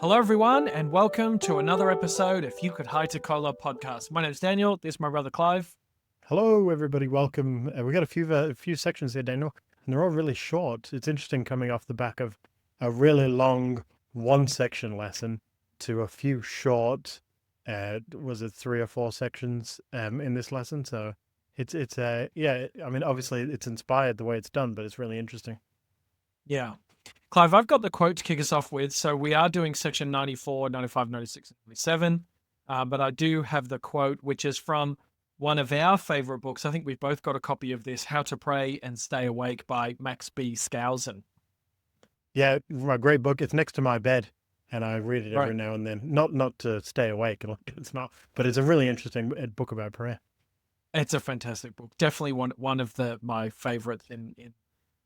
Hello, everyone, and welcome to another episode of You Could Hide to Cola podcast. My name is Daniel. This is my brother Clive. Hello, everybody. Welcome. We got a few sections here, Daniel, and they're all really short. It's interesting coming off the back of a really long one-section lesson to a few short, was it 3 or 4 sections in this lesson? So yeah. I mean, obviously it's inspired the way it's done, but it's really interesting. Yeah. Clive, I've got the quote to kick us off with. So we are doing section 94, 95, 96, and 97. But I do have the quote, which is from one of our favorite books. I think we've both got a copy of this, How to Pray and Stay Awake by Max B. Skousen. Yeah, a great book. It's next to my bed, and I read it every Right. now and then. Not to stay awake. It's not, but it's a really interesting book about prayer. It's a fantastic book. Definitely one of my favorites in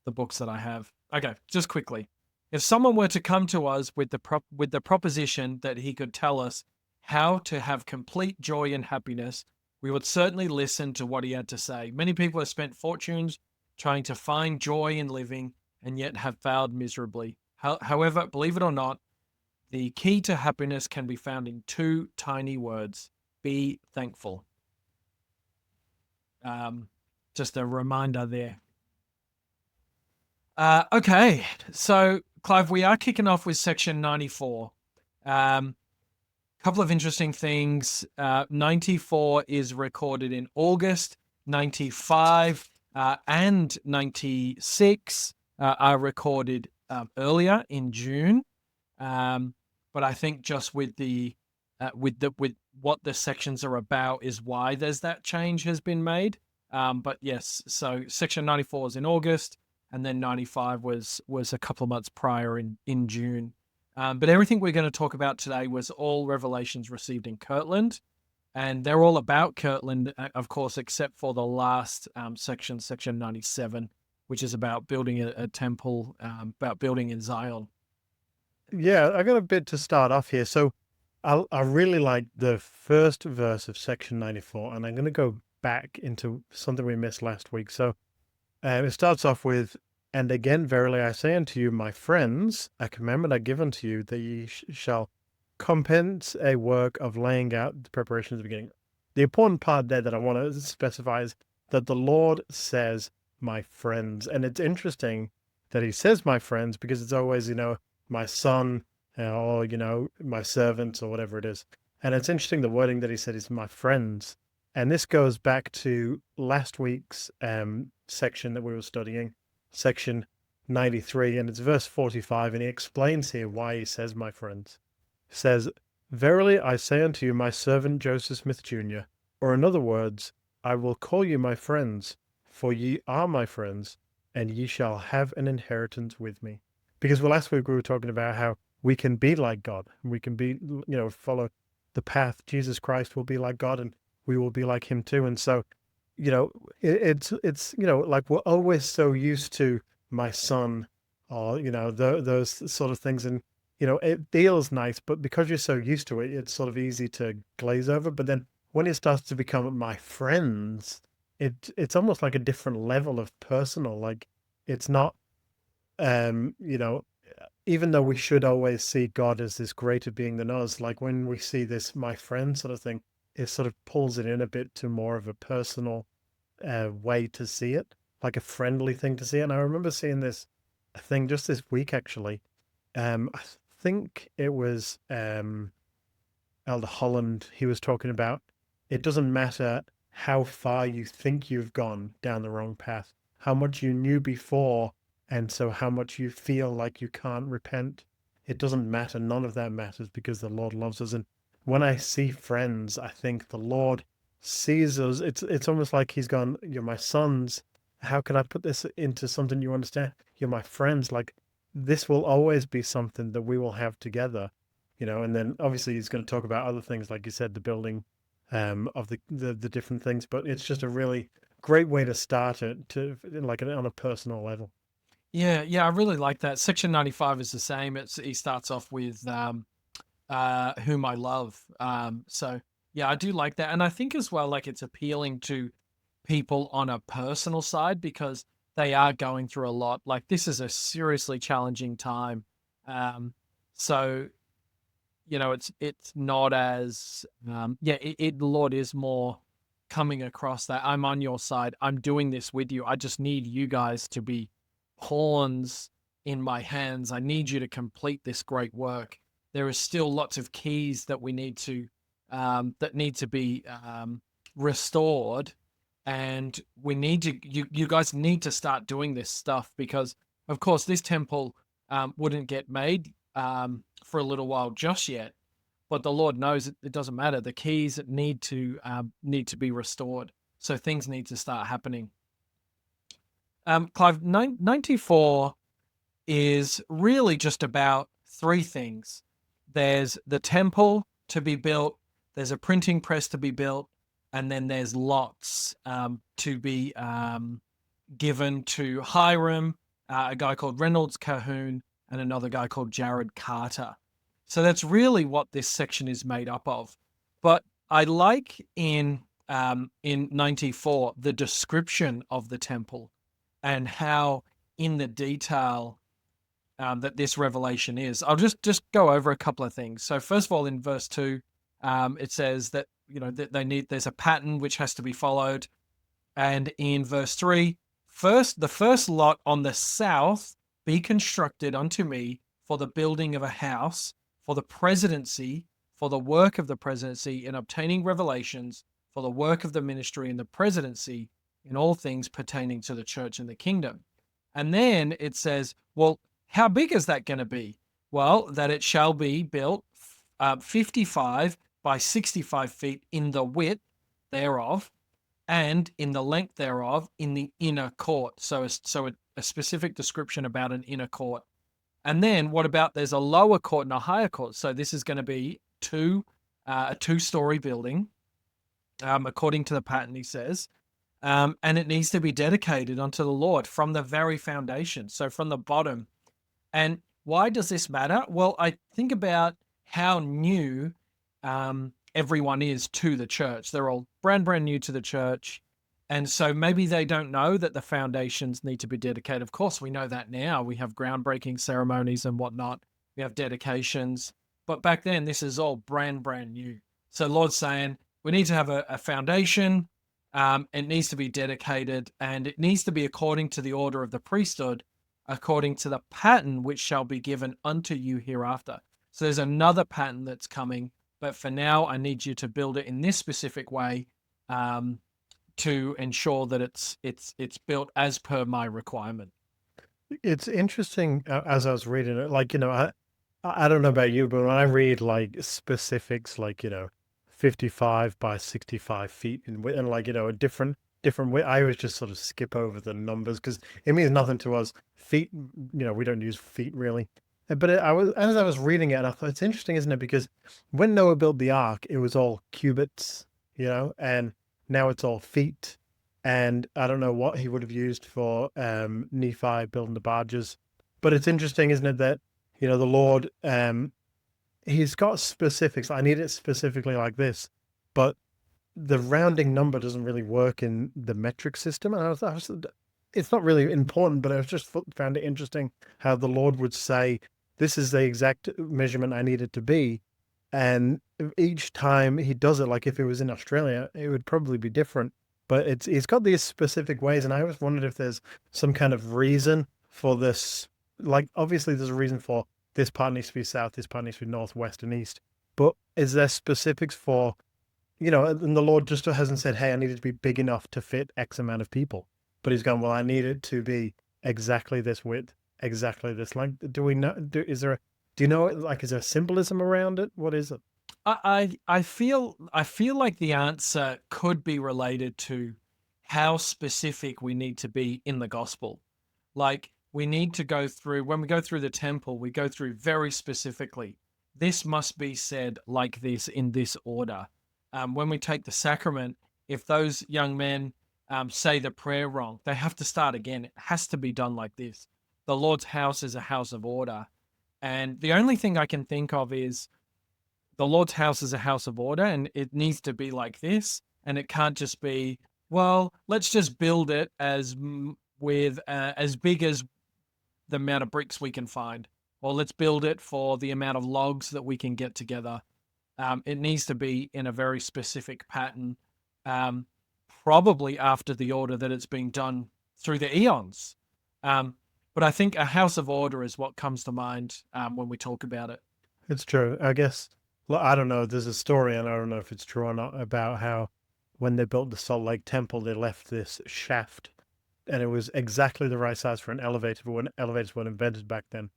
the books that I have. Okay, just quickly. If someone were to come to us with the proposition that he could tell us how to have complete joy and happiness, we would certainly listen to what he had to say. Many people have spent fortunes trying to find joy in living and yet have failed miserably. However, believe it or not, the key to happiness can be found in two tiny words: be thankful. Just a reminder there. Okay, so Clive, we are kicking off with section 94. Couple of interesting things. 94 is recorded in August. 95 and 96 are recorded earlier in June. But I think just with what the sections are about is why there's that change has been made. But yes, so section 94 is in August, and then 95 was a couple of months prior in June. But everything we're going to talk about today was all revelations received in Kirtland, and they're all about Kirtland, of course, except for the last section 97, which is about building a temple, about building in Zion. Yeah, I got a bit to start off here. So I really like the first verse of section 94, and I'm going to go back into something we missed last week. So it starts off with, "And again, verily I say unto you, my friends, a commandment I give unto you, that ye shall commence a work of laying out the preparation at the beginning." The important part there that I want to specify is that the Lord says, "my friends." And it's interesting that he says, "my friends," because it's always, my son, or, my servants or whatever it is. And it's interesting the wording that he said is "my friends." And this goes back to last week's section that we were studying, section 93, and it's verse 45, and he explains here why he says "my friends." He says, "Verily I say unto you, my servant Joseph Smith Jr., or in other words, I will call you my friends, for ye are my friends, and ye shall have an inheritance with me." Because last week we were talking about how we can be like God, and we can be, follow the path. Jesus Christ will be like God, and we will be like him too. And so, it's like we're always so used to "my son," or, those sort of things. And, it feels nice, but because you're so used to it, it's sort of easy to glaze over. But then when it starts to become "my friends," it's almost like a different level of personal. Like, it's not, um, you know, even though we should always see God as this greater being than us, like when we see this "my friend" sort of thing, it sort of pulls it in a bit to more of a personal way to see it, like a friendly thing to see it. And I remember seeing this thing just this week, actually. I think it was Elder Holland. He was talking about it doesn't matter how far you think you've gone down the wrong path, how much you knew before, and so how much you feel like you can't repent. It doesn't matter. None of that matters because the Lord loves us. And when I see friends, I think the Lord sees us. It's almost like he's gone, "You're my sons. How can I put this into something you understand? You're my friends." Like, this will always be something that we will have together, and then obviously he's going to talk about other things, like you said, the building of the different things. But it's just a really great way to start it, to like on a personal level. Yeah, I really like that. Section 95 is the same. He starts off with whom I love. So yeah, I do like that. And I think as well, like it's appealing to people on a personal side because they are going through a lot. Like this is a seriously challenging time. Um, so it's not as the Lord is more coming across that I'm on your side. I'm doing this with you. I just need you guys to be pawns in my hands. I need you to complete this great work. There is still lots of keys that we need to that need to be restored, and we need to you guys need to start doing this stuff, because of course this temple wouldn't get made for a little while just yet, but the Lord knows it doesn't matter. The keys need to be restored, so things need to start happening. Clive, 94 is really just about three things. There's the temple to be built, there's a printing press to be built, and then there's lots to be given to Hiram, a guy called Reynolds Cahoon, and another guy called Jared Carter. So that's really what this section is made up of. But I like in 94 the description of the temple and how in the detail that this revelation is. I'll just go over a couple of things. So first of all, in verse 2, it says that that there's a pattern which has to be followed. And in verse 3, the first lot on the south be constructed unto me for the building of a house, for the presidency, for the work of the presidency in obtaining revelations, for the work of the ministry and the presidency in all things pertaining to the church and the kingdom. And then it says, well, how big is that going to be? Well, that it shall be built 55 by 65 feet in the width thereof, and in the length thereof in the inner court. So a specific description about an inner court. And then what about there's a lower court and a higher court? So this is going to be a two-story building, according to the pattern, he says. And it needs to be dedicated unto the Lord from the very foundation, so from the bottom. And why does this matter? Well, I think about how new everyone is to the church. They're all brand new to the church. And so maybe they don't know that the foundations need to be dedicated. Of course, we know that now. We have groundbreaking ceremonies and whatnot. We have dedications. But back then, this is all brand new. So Lord's saying, we need to have a foundation. It needs to be dedicated, and it needs to be according to the order of the priesthood, according to the pattern which shall be given unto you hereafter. So there's another pattern that's coming, but for now, I need you to build it in this specific way to ensure that it's built as per my requirement. It's interesting as I was reading it, like, I don't know about you, but when I read like specifics, like, 55 by 65 feet in width, and like, a different width, I always just sort of skip over the numbers because it means nothing to us. Feet, we don't use feet really. But as I was reading it, I thought it's interesting, isn't it? Because when Noah built the ark, it was all cubits, and now it's all feet. And I don't know what he would have used for Nephi building the barges. But it's interesting, isn't it, that, the Lord, he's got specifics. I need it specifically like this. But the rounding number doesn't really work in the metric system. And it's not really important, but I just found it interesting how the Lord would say, this is the exact measurement I need it to be. And each time he does it, like if it was in Australia, it would probably be different. But it's got these specific ways. And I always wondered if there's some kind of reason for this. Like, obviously, there's a reason for this part needs to be south, this part needs to be north, west, and east. But is there specifics for, and the Lord just hasn't said, hey, I need it to be big enough to fit X amount of people. But he's gone, well, I need it to be exactly this width, exactly this length. Do we know? Is there symbolism around it? What is it? I feel like the answer could be related to how specific we need to be in the gospel. Like, we need to go through, when we go through the temple, we go through very specifically, this must be said like this in this order. When we take the sacrament, if those young men say the prayer wrong, they have to start again. It has to be done like this. The Lord's house is a house of order. And the only thing I can think of is the Lord's house is a house of order, and it needs to be like this. And it can't just be, well, let's just build it as big as the amount of bricks we can find, or let's build it for the amount of logs that we can get together. It needs to be in a very specific pattern, probably after the order that it's been done through the eons. But I think a house of order is what comes to mind when we talk about it. It's true. I guess, I don't know. There's a story, and I don't know if it's true or not, about how when they built the Salt Lake Temple, they left this shaft, and it was exactly the right size for an elevator, but when elevators weren't invented back then.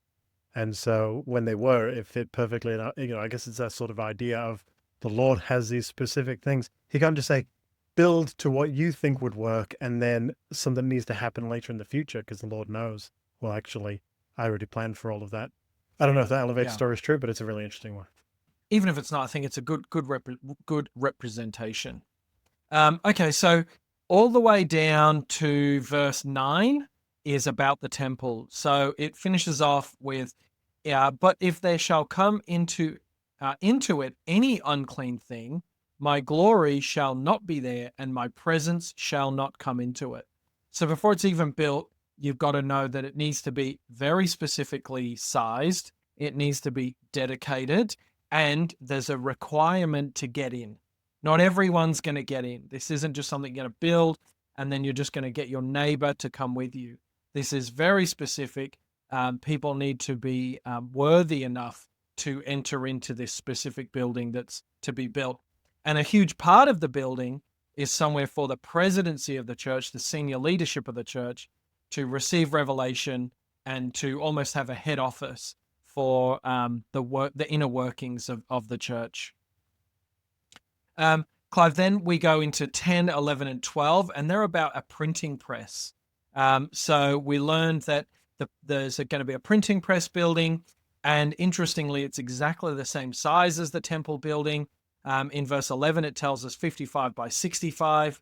And so when they were, it fit perfectly. And, I guess it's that sort of idea of the Lord has these specific things. He can't just say, build to what you think would work, and then something needs to happen later in the future, because the Lord knows, well, actually, I already planned for all of that. I don't know if the elevator Yeah. story is true, but it's a really interesting one. Even if it's not, I think it's a good representation. Okay, so all the way down to verse 9 is about the temple. So it finishes off with, but if there shall come into it any unclean thing, my glory shall not be there, and my presence shall not come into it. So before it's even built, you've got to know that it needs to be very specifically sized. It needs to be dedicated, and there's a requirement to get in. Not everyone's going to get in. This isn't just something you're going to build and then you're just going to get your neighbor to come with you. This is very specific. People need to be worthy enough to enter into this specific building that's to be built. And a huge part of the building is somewhere for the presidency of the church, the senior leadership of the church, to receive revelation and to almost have a head office for the inner workings of the church. Clive, then we go into 10, 11, and 12, and they're about a printing press. So we learned that there's going to be a printing press building, and interestingly, it's exactly the same size as the temple building. In verse 11, it tells us 55 by 65.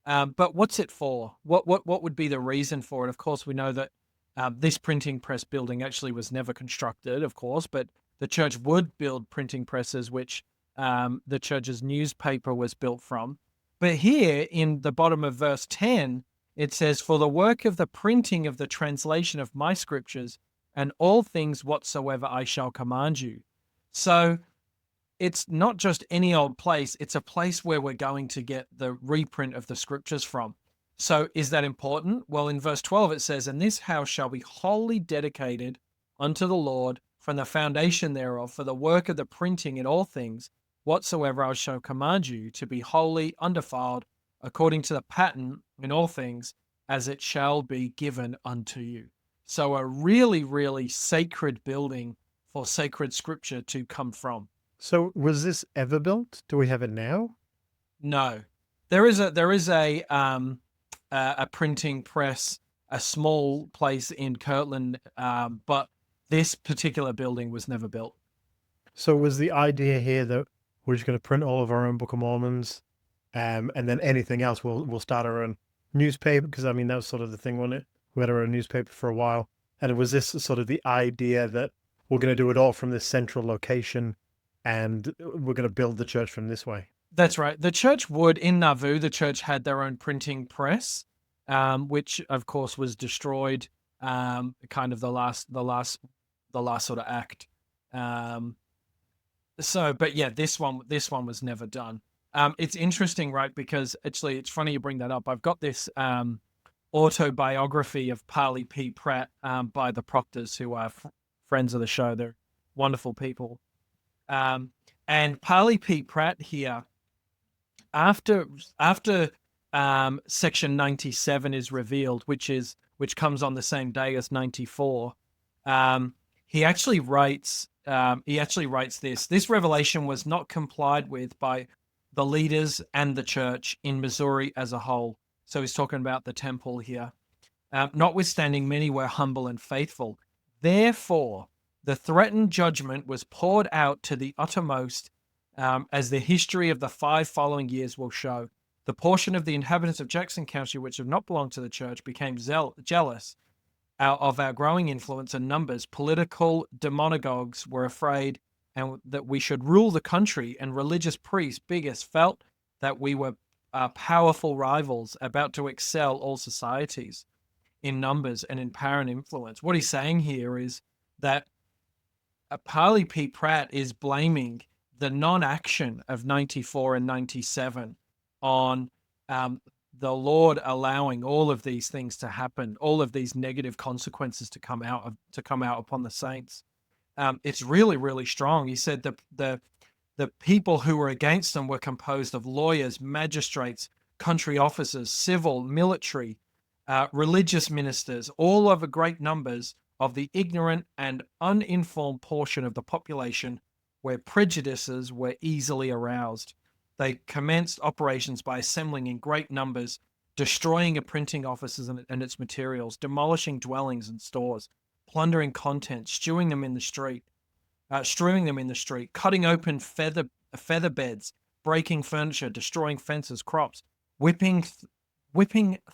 But what's it for? What would be the reason for it? Of course, we know that this printing press building actually was never constructed, of course, but the church would build printing presses, which the church's newspaper was built from. But here in the bottom of verse 10, it says, for the work of the printing of the translation of my scriptures and all things whatsoever I shall command you. So it's not just any old place. It's a place where we're going to get the reprint of the scriptures from. So is that important? Well, in verse 12, it says, and this house shall be wholly dedicated unto the Lord from the foundation thereof for the work of the printing in all things whatsoever I shall command you, to be holy, undefiled, according to the pattern in all things, as it shall be given unto you. So a really, really sacred building for sacred scripture to come from. So was this ever built? Do we have it now? No, there is a printing press, a small place in Kirtland, but this particular building was never built. So was the idea here that we're just going to print all of our own Book of Mormons, and then anything else we'll start our own newspaper? Because I mean that was sort of the thing, wasn't it? We had our own newspaper for a while, and was this sort of the idea that we're going to do it all from this central location, and we're going to build the church from this way? That's right. The church would, in Nauvoo, the church had their own printing press, which of course was destroyed, kind of the last sort of act. But yeah, this one was never done. It's interesting, right? Because actually, it's funny you bring that up. I've got this autobiography of Parley P. Pratt by the Proctors, who are friends of the show. They're wonderful people. And Parley P. Pratt here, after section 97 is revealed, which comes on the same day as 94, he actually writes this. This revelation was not complied with by the leaders and the church in Missouri as a whole. So he's talking about the temple here. Notwithstanding, many were humble and faithful. Therefore, the threatened judgment was poured out to the uttermost, as the history of the 5 following years will show. The portion of the inhabitants of Jackson County which have not belonged to the church became jealous of our growing influence and numbers. Political demagogues were afraid and that we should rule the country, and religious priests, bigots, felt that we were powerful rivals about to excel all societies in numbers and in power and influence. What he's saying here is that Parley P. Pratt is blaming the non-action of 94 and 97 on the Lord allowing all of these things to happen, all of these negative consequences to come out upon the saints. It's really, really strong. He said the people who were against them were composed of lawyers, magistrates, country officers, civil, military, religious ministers, all of a great numbers of the ignorant and uninformed portion of the population where prejudices were easily aroused. They commenced operations by assembling in great numbers, destroying a printing offices and its materials, demolishing dwellings and stores, plundering contents, strewing them in the street, cutting open feather beds, breaking furniture, destroying fences, crops, whipping,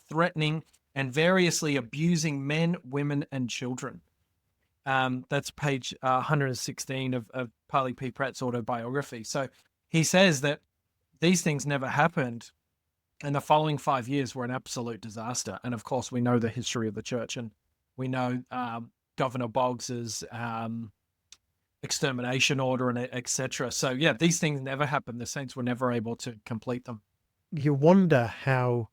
threatening, and variously abusing men, women, and children. That's page 116 of Parley P. Pratt's autobiography. So he says that these things never happened, and the following 5 years were an absolute disaster. And of course, we know the history of the church, and we know Governor Boggs's extermination order and etc. So yeah, these things never happened. The saints were never able to complete them. You wonder how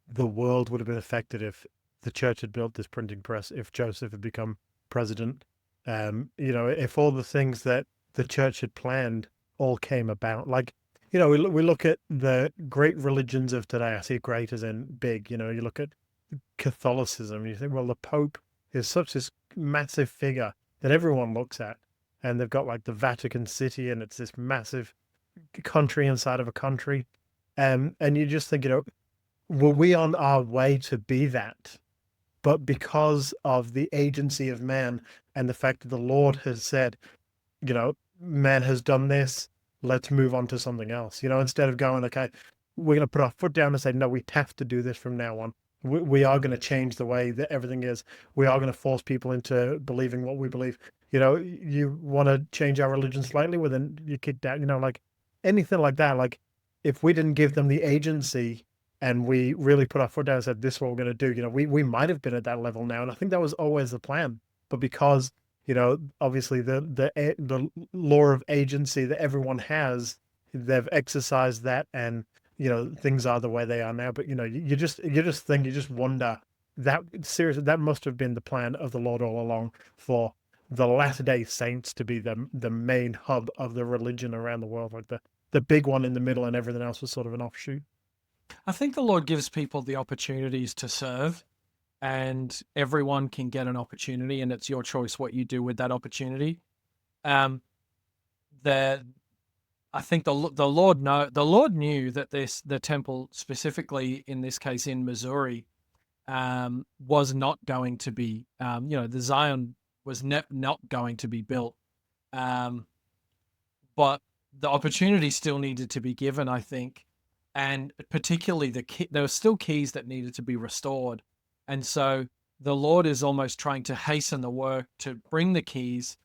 the world would have been affected if the church had built this printing press, if Joseph had become president, if all the things that the church had planned all came about. Like, we look at the great religions of today. I see great as in big. You look at Catholicism and you think, well, the Pope is such this massive figure that everyone looks at, and they've got like the Vatican City, and it's this massive country inside of a country, and you just think, were we on our way to be that? But because of the agency of man and the fact that the Lord has said, man has done this, let's move on to something else. Instead of going, okay, we're going to put our foot down and say, no, we have to do this from now on. We are going to change the way that everything is. We are going to force people into believing what we believe. You want to change our religion slightly, well, then you kick out, like anything like that. Like, if we didn't give them the agency and we really put our foot down and said, this is what we're going to do, we might have been at that level now. And I think that was always the plan. But because, obviously the law of agency that everyone has, they've exercised that, and, things are the way they are now. But, you just wonder that seriously, that must have been the plan of the Lord all along, for the Latter-day Saints to be the main hub of the religion around the world, like the big one in the middle, and everything else was sort of an offshoot. I think the Lord gives people the opportunities to serve, and everyone can get an opportunity, and it's your choice what you do with that opportunity. I think the Lord knew that the temple, specifically in this case in Missouri, was not going to be, the Zion was not going to be built, but the opportunity still needed to be given, I think. And particularly there were still keys that needed to be restored. And so the Lord is almost trying to hasten the work to bring the keys,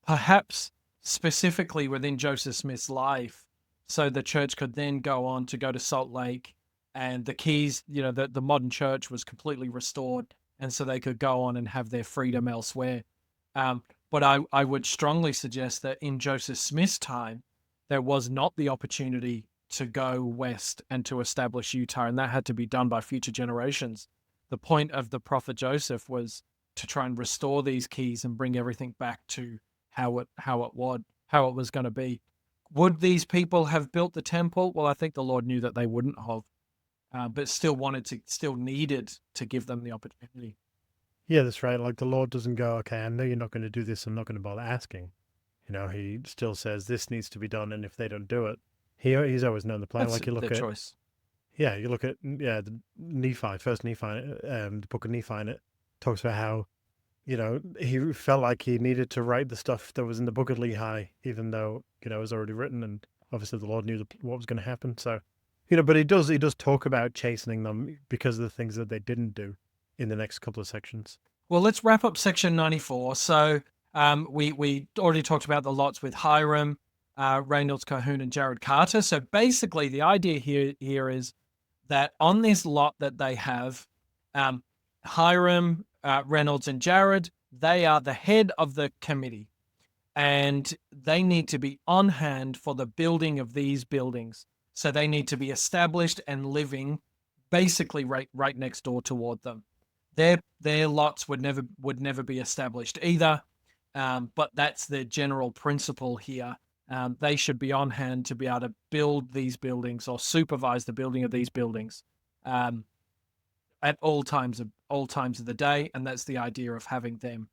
perhaps specifically within Joseph Smith's life, so the church could then go to Salt Lake, and the keys, the modern church was completely restored. And so they could go on and have their freedom elsewhere. But I would strongly suggest that in Joseph Smith's time, there was not the opportunity to go west and to establish Utah, and that had to be done by future generations. The point of the prophet Joseph was to try and restore these keys and bring everything back to how it was going to be. Would these people have built the temple? Well, I think the Lord knew that they wouldn't have, but still needed to give them the opportunity. Yeah, that's right. Like, the Lord doesn't go, okay, I know you're not going to do this, I'm not going to bother asking. He still says this needs to be done, and if they don't do it, he's always known the plan. That's like, you look their at choice. Yeah, you look at the Nephi, first Nephi, the book of Nephi, and it talks about how, he felt like he needed to write the stuff that was in the book of Lehi, even though, it was already written, and obviously the Lord knew what was going to happen. So, but he does talk about chastening them because of the things that they didn't do in the next couple of sections. Well, let's wrap up section 94. So we already talked about the lots with Hiram, Reynolds Cahoon, and Jared Carter. So basically the idea here is that on this lot that they have, Hiram, Reynolds, and Jared, they are the head of the committee. and they need to be on hand for the building of these buildings. So they need to be established and living basically right next door toward them. Their lots would never be established either, but that's the general principle here. They should be on hand to be able to build these buildings or supervise the building of these buildings at all times of the day, and that's the idea of having them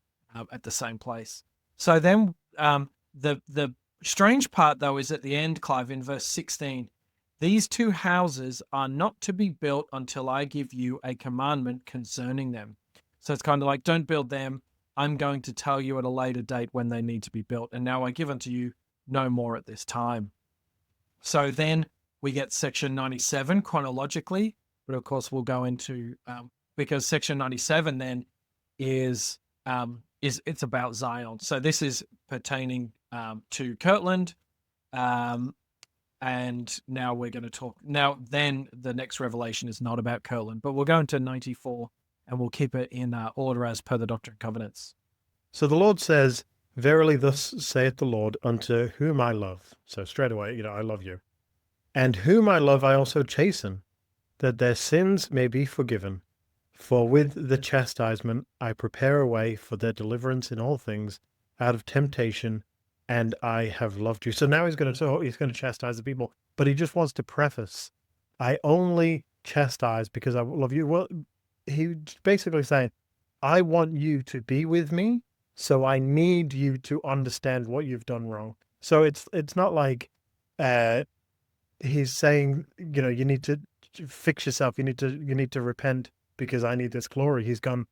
at the same place. So then, the strange part though is at the end, Clive, in verse 16. These two houses are not to be built until I give you a commandment concerning them. So it's kind of like, don't build them. I'm going to tell you at a later date when they need to be built. And now I give unto you no more at this time. So then we get section 97 chronologically, but of course we'll go into, because section 97 then is it's about Zion. So this is pertaining to Kirtland. And now we're going to talk. Now, then the next revelation is not about Kirtland, but we'll go into 94 and we'll keep it in order as per the Doctrine and Covenants. So the Lord says, verily thus saith the Lord unto whom I love. So straight away, I love you. And whom I love I also chasten, that their sins may be forgiven. For with the chastisement I prepare a way for their deliverance in all things out of temptation, and I have loved you. So now he's going to chastise the people, but he just wants to preface, I only chastise because I love you. Well, he's basically saying, I want you to be with me, so I need you to understand what you've done wrong. So it's not like he's saying, you need to fix yourself, you need to repent because I need this glory. He's gone,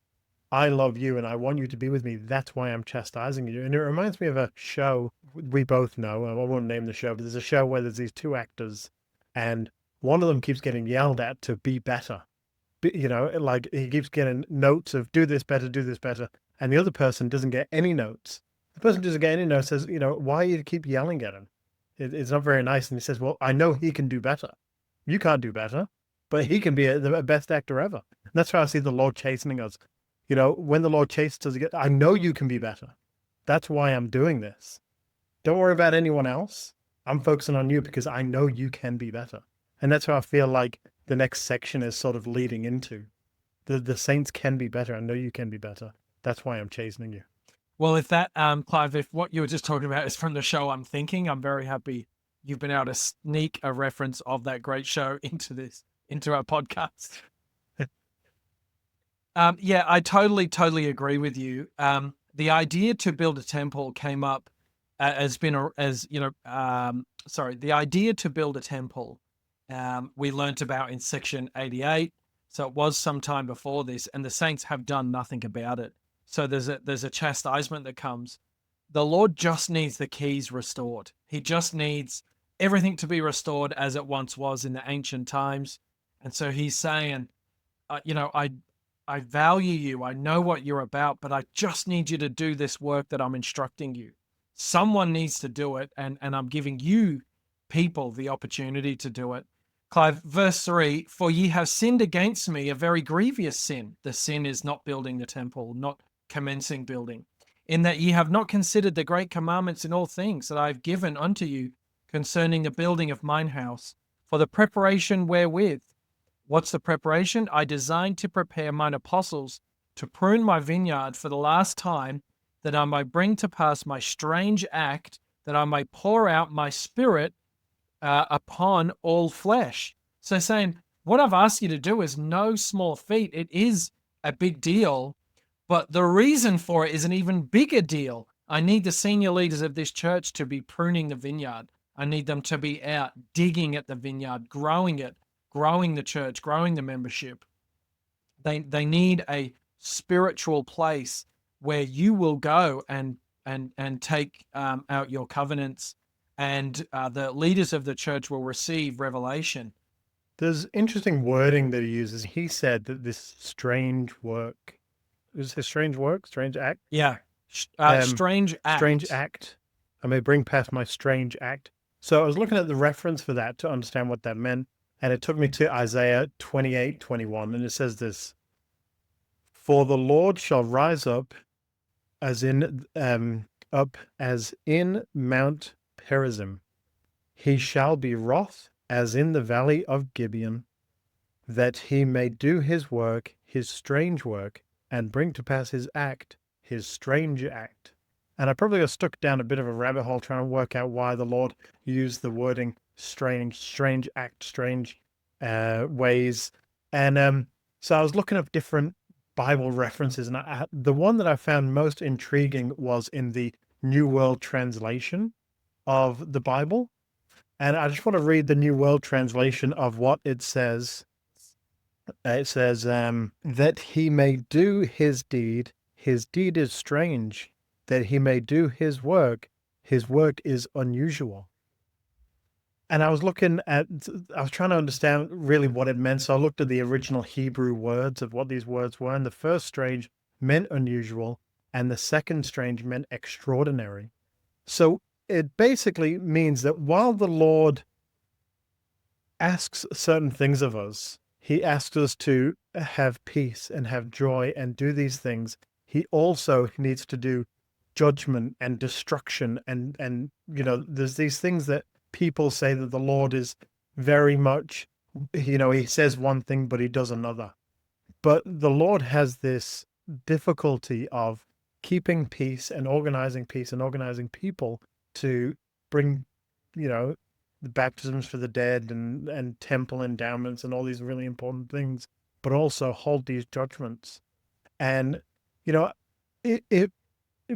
I love you and I want you to be with me. That's why I'm chastising you. And it reminds me of a show we both know. I won't name the show, but there's a show where there's these two actors and one of them keeps getting yelled at to be better. Like he keeps getting notes of do this better. And the other person doesn't get any notes. The person doesn't get any notes says, why you keep yelling at him? It's not very nice. And he says, well, I know he can do better. You can't do better, but he can be the best actor ever. And that's how I see the Lord chastening us. When the Lord chastens us, I know you can be better. That's why I'm doing this. Don't worry about anyone else. I'm focusing on you because I know you can be better. And that's how I feel like the next section is sort of leading into. The saints can be better. I know you can be better. That's why I'm chastening you. Well, if that, Clive, if what you were just talking about is from the show I'm thinking, I'm very happy you've been able to sneak a reference of that great show into our podcast. Yeah, I totally agree with you. The idea to build a temple came up the idea to build a temple, we learnt about in section 88. So it was some time before this, and the saints have done nothing about it. So there's a chastisement that comes. The Lord just needs the keys restored. He just needs everything to be restored as it once was in the ancient times. And so he's saying, I value you. I know what you're about, but I just need you to do this work that I'm instructing you. Someone needs to do it, and I'm giving you people the opportunity to do it. Clive, verse 3, for ye have sinned against me a very grievous sin. The sin is not building the temple, not commencing building, in that ye have not considered the great commandments in all things that I have given unto you concerning the building of mine house, for the preparation wherewith. What's the preparation? I designed to prepare mine apostles to prune my vineyard for the last time, that I might bring to pass my strange act, that I might pour out my spirit upon all flesh. So saying, what I've asked you to do is no small feat. It is a big deal, but the reason for it is an even bigger deal. I need the senior leaders of this church to be pruning the vineyard. I need them to be out digging at the vineyard, growing it, growing the church, growing the membership. They need a spiritual place where you will go and take out your covenants, and the leaders of the church will receive revelation. There's interesting wording that he uses. He said that this strange work, is it strange work, strange act? Yeah, strange act. Strange act. I may bring past my strange act. So I was looking at the reference for that to understand what that meant. And it took me to Isaiah 28:21, and it says this, for the Lord shall rise up as in up as in Mount Perazim. He shall be wroth as in the valley of Gibeon, that he may do his work, his strange work, and bring to pass his act, his strange act. And I probably got stuck down a bit of a rabbit hole trying to work out why the Lord used the wording strange act, strange ways. And so I was looking up different Bible references, and the one that I found most intriguing was in the New World Translation of the Bible. And I just want to read the New World Translation of what it says. It says, that he may do his deed is strange, that he may do his work is unusual. And I was trying to understand really what it meant. So I looked at the original Hebrew words of what these words were. And the first strange meant unusual, and the second strange meant extraordinary. So it basically means that while the Lord asks certain things of us, he asks us to have peace and have joy and do these things. He also needs to do judgment and destruction. And there's these things that people say that the Lord is very much, he says one thing, but he does another. But the Lord has this difficulty of keeping peace and organizing people to bring, the baptisms for the dead and temple endowments and all these really important things, but also hold these judgments. And,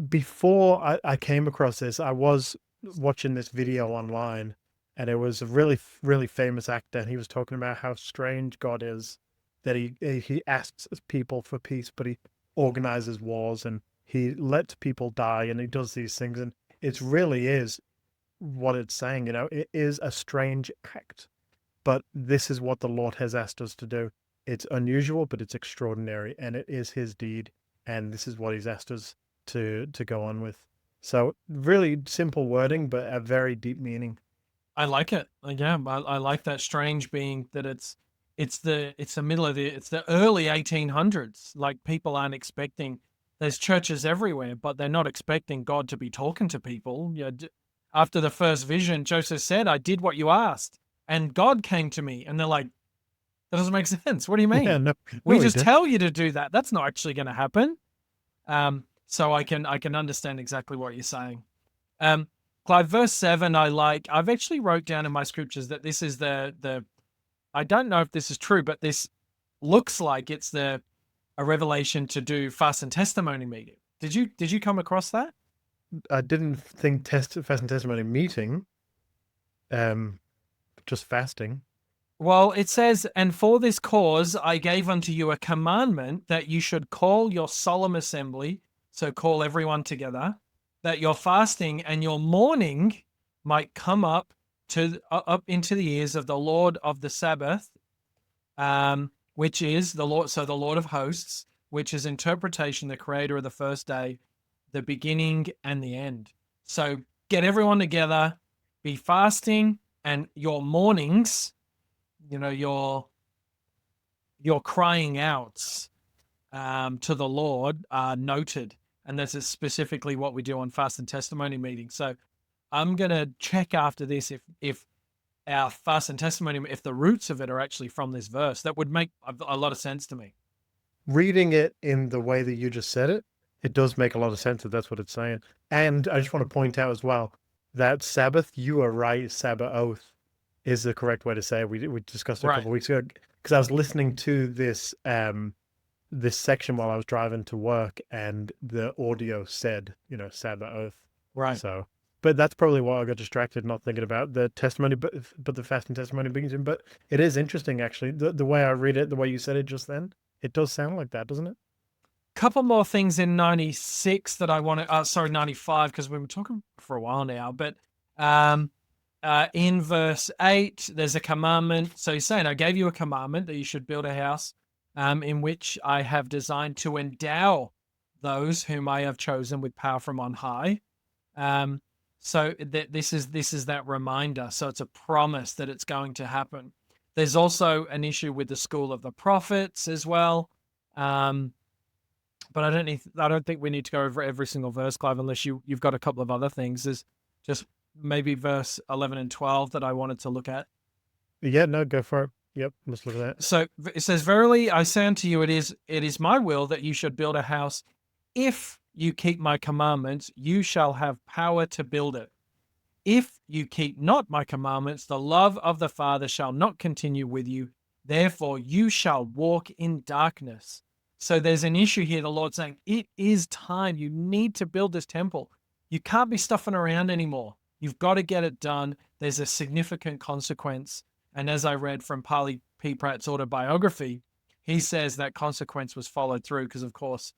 before I came across this, I was watching this video online, and it was a really, really famous actor, and he was talking about how strange God is, that he asks people for peace, but he organizes wars, and he lets people die, and he does these things. And it really is what it's saying, it is a strange act, but this is what the Lord has asked us to do. It's unusual, but it's extraordinary, and it is his deed, and this is what he's asked us to go on with. So really simple wording, but a very deep meaning. I like it. Yeah, I like that strange being that it's the early 1800s. Like, people aren't expecting. There's churches everywhere, but they're not expecting God to be talking to people. After the first vision, Joseph said, "I did what you asked, and God came to me." And they're like, "That doesn't make sense. What do you mean? Yeah, no, We just tell you to do that. That's not actually going to happen." So I can understand exactly what you're saying. Clive, verse 7, I've actually wrote down in my scriptures that this is the I don't know if this is true, but this looks like it's a revelation to do fast and testimony meeting. Did you come across that? I didn't think fast and testimony meeting, just fasting. Well, it says, "And for this cause I gave unto you a commandment, that you should call your solemn assembly," so call everyone together, "that your fasting and your mourning might come up into the ears of the Lord of the Sabbath, which is the Lord, so the Lord of hosts, which is interpretation, the creator of the first day, the beginning and the end." So get everyone together, be fasting, and your mournings, your crying outs to the Lord are noted. And this is specifically what we do on fast and testimony meetings. So I'm going to check after this if our fast and testimony, if the roots of it are actually from this verse. That would make a lot of sense to me. Reading it in the way that you just said it, it does make a lot of sense that that's what it's saying. And I just want to point out as well that Sabbath, you are right, Sabbath is the correct way to say it. We discussed it a couple of weeks ago, because I was listening to this this section while I was driving to work, and the audio said, Sabbath. Right. So, but that's probably why I got distracted, not thinking about the testimony, but the fast and testimony begins in. But it is interesting, actually, the way I read it, the way you said it just then. It does sound like that, doesn't it? Couple more things in 96 that I want to, 95, because we've been talking for a while now, but in verse 8, there's a commandment. So he's saying, "I gave you a commandment that you should build a house in which I have designed to endow those whom I have chosen with power from on high." So this is that reminder. So it's a promise that it's going to happen. There's also an issue with the school of the prophets as well. but I don't think we need to go over every single verse, Clive, unless you've got a couple of other things. There's just maybe verse 11 and 12 that I wanted to look at. Yeah, no, go for it. Yep, let's look at that. So it says, "Verily I say unto you, it is my will that you should build a house. If you keep my commandments, you shall have power to build it. If you keep not my commandments, the love of the Father shall not continue with you. Therefore you shall walk in darkness." So there's an issue here. The Lord's saying, it is time. You need to build this temple. You can't be stuffing around anymore. You've got to get it done. There's a significant consequence. And as I read from Parley P. Pratt's autobiography, he says that consequence was followed through because, of course,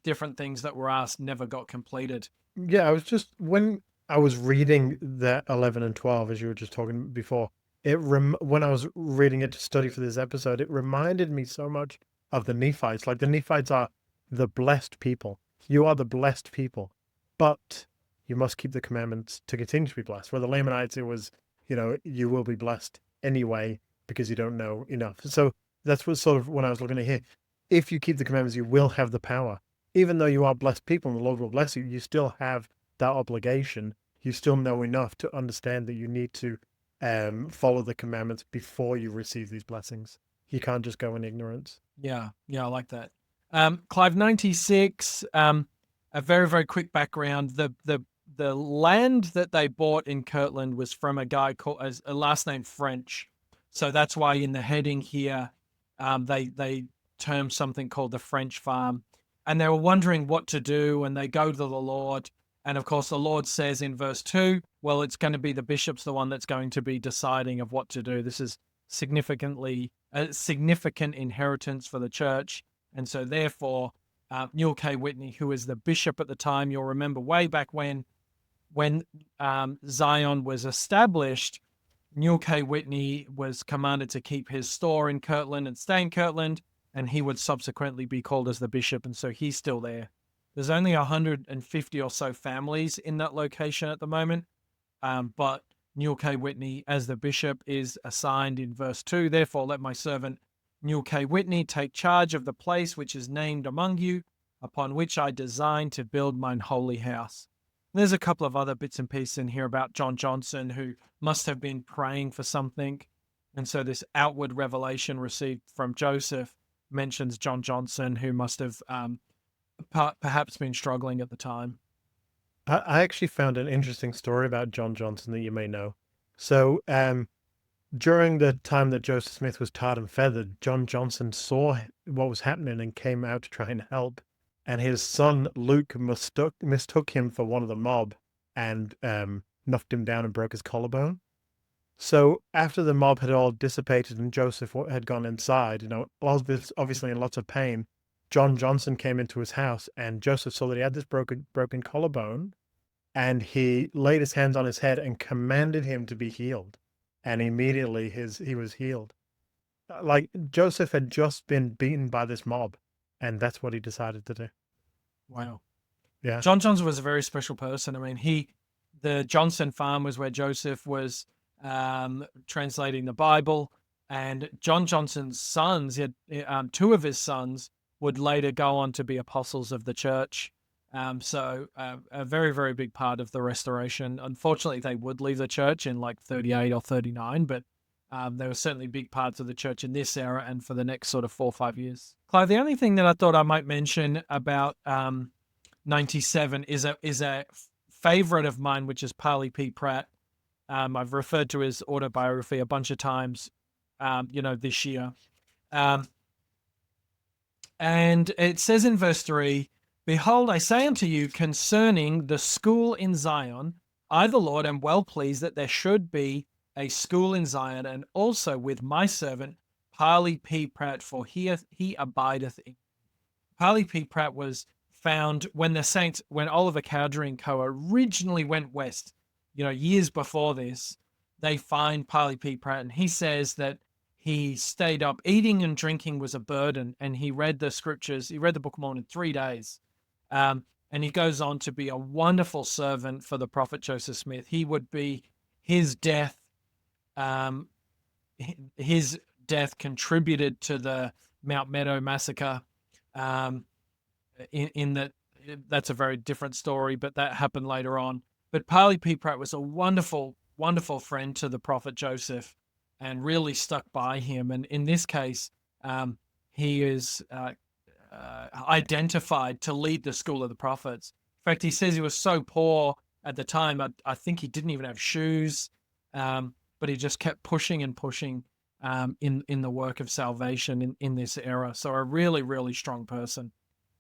different things that were asked never got completed. Yeah, I was just when I was reading that 11 and 12, as you were just talking before, when I was reading it to study for this episode, it reminded me so much of the Nephites. Like the Nephites are the blessed people. You are the blessed people, but you must keep the commandments to continue to be blessed. For the Lamanites, it was, you will be blessed anyway because you don't know enough. So that's what sort of when I was looking at here. If you keep the commandments, you will have the power. Even though you are blessed people and the Lord will bless you, you still have that obligation. You still know enough to understand that you need to follow the commandments before you receive these blessings. You can't just go in ignorance. Yeah, I like that. Clive, 96, a very, very quick background. The land that they bought in Kirtland was from a guy called a last name French. So that's why in the heading here, they term something called the French farm. And they were wondering what to do, and they go to the Lord. And of course, the Lord says in verse 2, well, it's going to be the bishop's the one that's going to be deciding of what to do. This is a significant inheritance for the church. And so therefore, Newell K. Whitney, who is the bishop at the time, you'll remember way back when Zion was established, Newell K. Whitney was commanded to keep his store in Kirtland and stay in Kirtland, and he would subsequently be called as the bishop, and so he's still there. There's only 150 or so families in that location at the moment, but Newell K. Whitney as the bishop is assigned in verse 2. Therefore, let my servant Newell K. Whitney take charge of the place which is named among you, upon which I design to build mine holy house. And there's a couple of other bits and pieces in here about John Johnson, who must have been praying for something. And so this outward revelation received from Joseph mentions John Johnson, who must have perhaps been struggling at the time. I actually found an interesting story about John Johnson that you may know. So during the time that Joseph Smith was tarred and feathered, John Johnson saw what was happening and came out to try and help. And his son Luke mistook him for one of the mob and knocked him down and broke his collarbone. So after the mob had all dissipated and Joseph had gone inside, obviously in lots of pain, John Johnson came into his house and Joseph saw that he had this broken collarbone, and he laid his hands on his head and commanded him to be healed. And immediately he was healed. Like Joseph had just been beaten by this mob, and that's what he decided to do. Wow. Yeah. John Johnson was a very special person. I mean, the Johnson farm was where Joseph was translating the Bible, and John Johnson's sons, he had two of his sons would later go on to be apostles of the church. So a very, very big part of the restoration. Unfortunately, they would leave the church in like 38 or 39, but they were certainly big parts of the church in this era and for the next sort of 4 or 5 years. Clive, the only thing that I thought I might mention about 97 is a favorite of mine, which is Parley P. Pratt. I've referred to his autobiography a bunch of times, this year. And it says in verse 3, "Behold, I say unto you concerning the school in Zion, I the Lord am well pleased that there should be a school in Zion, and also with my servant Parley P. Pratt, for he abideth in." Parley P. Pratt was found when Oliver Cowdery and Co. originally went west, years before this. They find Parley P. Pratt, and he says that he stayed up. Eating and drinking was a burden, and he read the scriptures. He read the Book of Mormon in 3 days. And he goes on to be a wonderful servant for the prophet Joseph Smith. He would be his death. His death contributed to the Mount Meadow massacre. in that that's a very different story, but that happened later on. But Parley P. Pratt was a wonderful, wonderful friend to the prophet Joseph and really stuck by him. And in this case, he is identified to lead the school of the prophets. In fact, he says he was so poor at the time, I think he didn't even have shoes, but he just kept pushing and pushing in the work of salvation in this era. So a really, really strong person.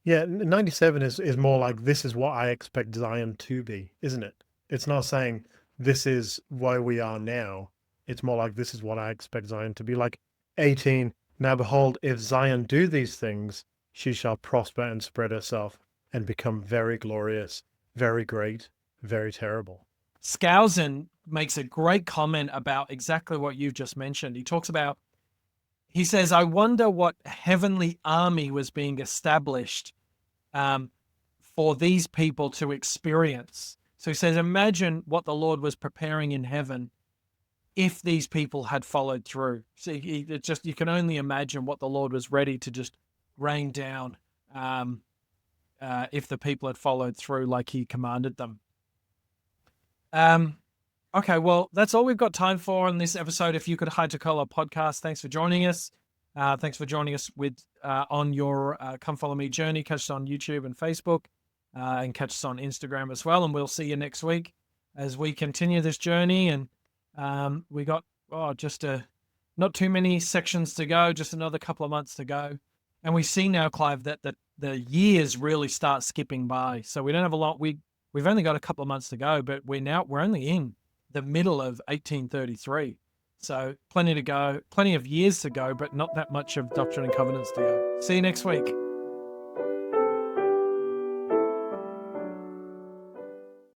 Yeah, 97 is more like, this is what I expect Zion to be, isn't it? It's not saying this is where we are now. It's more like, this is what I expect Zion to be. Like 18, now behold, if Zion do these things, she shall prosper and spread herself and become very glorious, very great, very terrible. Skousen makes a great comment about exactly what you've just mentioned. He says, I wonder what heavenly army was being established for these people to experience. So he says, imagine what the Lord was preparing in heaven if these people had followed through. So you can only imagine what the Lord was ready to just rain down if the people had followed through like he commanded them. Okay, well, that's all we've got time for in this episode. If you could hide to Cola podcast, thanks for joining us. Thanks for joining us on your Come Follow Me journey. Catch us on YouTube and Facebook, and catch us on Instagram as well. And we'll see you next week as we continue this journey. And we got not too many sections to go, just another couple of months to go. And we see now, Clive, that the years really start skipping by. So we don't have a lot. We've only got a couple of months to go, but we're only in the middle of 1833. So plenty to go, plenty of years to go, but not that much of Doctrine and Covenants to go. See you next week.